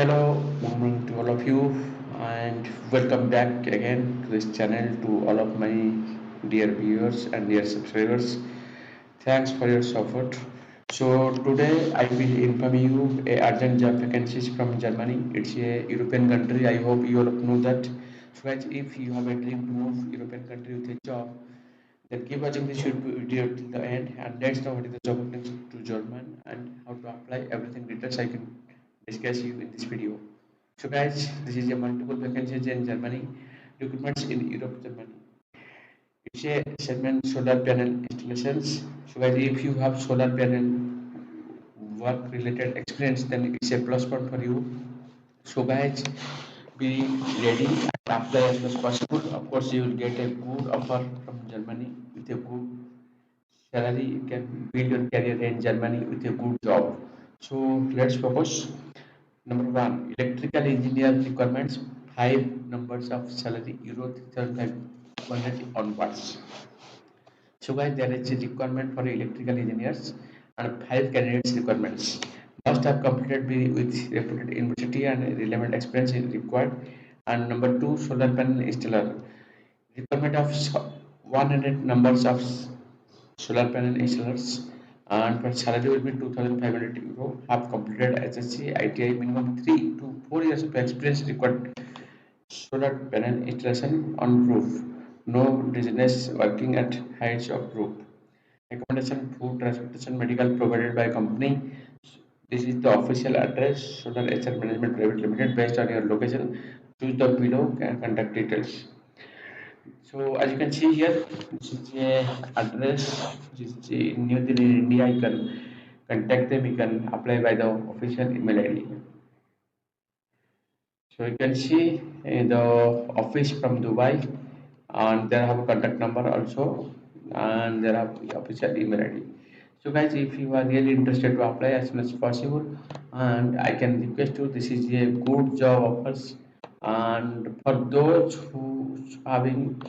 Hello, morning to all of you, and welcome back again to this channel to all of my dear viewers and dear subscribers. Thanks for your support. So today I will inform you a urgent job vacancies from Germany. It's a European country. I hope you all know that. So guys, if you have a dream to move European country with a job, then keep watching this video till the end and let's know what is the job openings to German and how to apply everything details I can discuss you in this video. So guys, this is a multiple vacancies in Germany, recruitments in Europe, Germany. It's a segment solar panel installations. So guys, if you have solar panel work related experience, then it's a plus point for you. So guys, be ready and apply as much as possible. Of course, you will get a good offer from Germany with a good salary. You can build your career in Germany with a good job. So let's focus. Number one, electrical engineer requirements, five numbers of salary, euro 3,500 onwards. So guys, there is a requirement for electrical engineers and five candidates requirements. Must have completed with reputed university and relevant experience is required. And number two, solar panel installer. Requirement of 100 numbers of solar panel installers and for salary will be 2,500 euro. Have completed HSC, ITI, minimum 3 to 4 years of experience required. Solar panel installation on roof. No business working at heights of roof. Accommodation, food, transportation, medical provided by company. This is the official address. Solar HR Management Private Limited based on your location. Choose the below and contact details. So as you can see here, this is a address which is in New Delhi, India. You can contact them. You can apply by the official email ID. So you can see the office from Dubai, and there have a contact number also, and there have the official email ID. So guys, if you are really interested to apply as soon as possible, and I can request you, this is a good job offers, and for those who having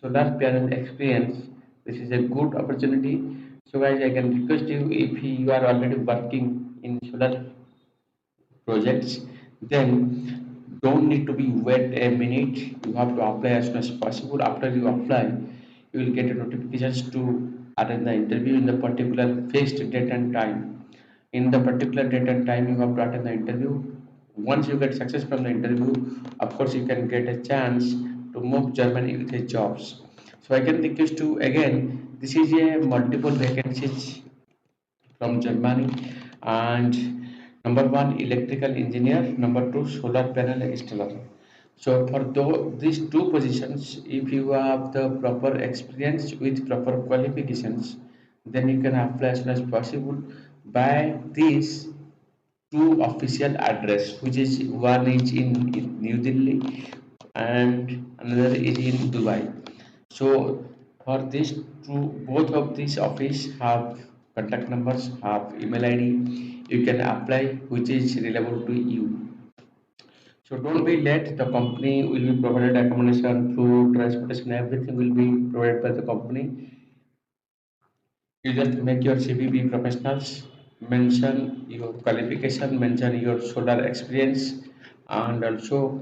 solar panel experience, this is a good opportunity. So guys, I can request you, if you are already working in solar projects, then don't need to be wait a minute. You have to apply as soon as possible. After you apply, you will get a notifications to attend the interview in the particular fixed date and time. In the particular date and time, you have to attend the interview. Once you get success from the interview, of course you can get a chance to move Germany with your jobs. So I can request to again, this is a multiple vacancies from Germany, and number one electrical engineer, number two solar panel installer. So for these two positions, if you have the proper experience with proper qualifications, then you can apply as soon as possible by these two official address, which is one is in New Delhi and another is in Dubai. So for these two, both of these office have contact numbers, have email ID. You can apply which is reliable to you. So don't be late. The company will be provided accommodation, food, transportation, everything will be provided by the company. You just make your CV be professionals, mention your qualification, mention your solar experience, and also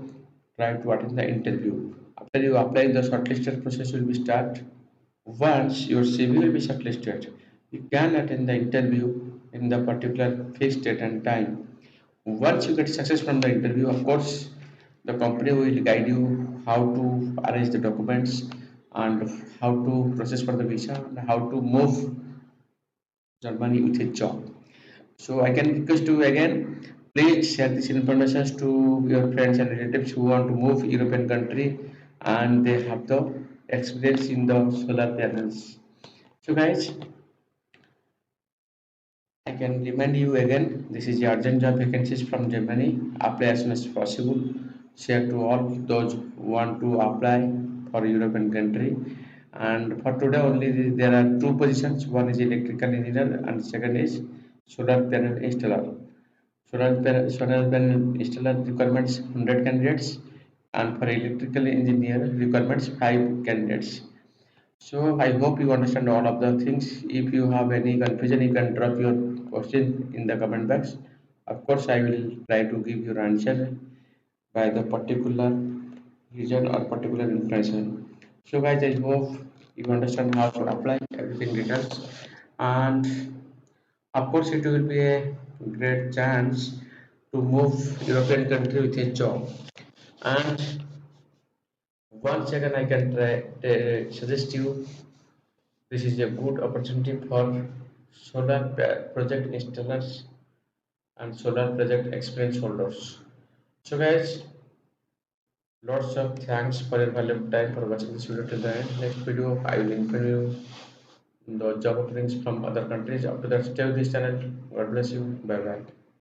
try to attend the interview. After you apply, the shortlisted process will be start. Once your CV will be shortlisted, you can attend the interview in the particular fixed date and time. Once you get success from the interview, of course, the company will guide you how to arrange the documents and how to process for the visa and how to move Germany with a job. So I can request you again, please share this information to your friends and relatives who want to move European country and they have the experience in the solar panels. So guys, I can remind you again, this is the urgent job vacancies from Germany. Apply as soon as possible. Share to all those who want to apply for European country. And for today only there are two positions. One is electrical engineer and second is solar panel installer. Solar panel installer requirements 100 candidates and for electrical engineer requirements 5 candidates. So I hope you understand all of the things. If you have any confusion, you can drop your question in the comment box. Of course, I will try to give you an answer by the particular region or particular information. So, guys, I hope you understand how to apply everything details, and of course, it will be a great chance to move European country with a job. And once again, I can suggest you this is a good opportunity for solar project installers and solar project experience holders. So, guys, lots of thanks for your valuable time for watching this video till the end. Next video, I will inform you the job openings from other countries. After that, stay with this channel. God bless you. Bye bye.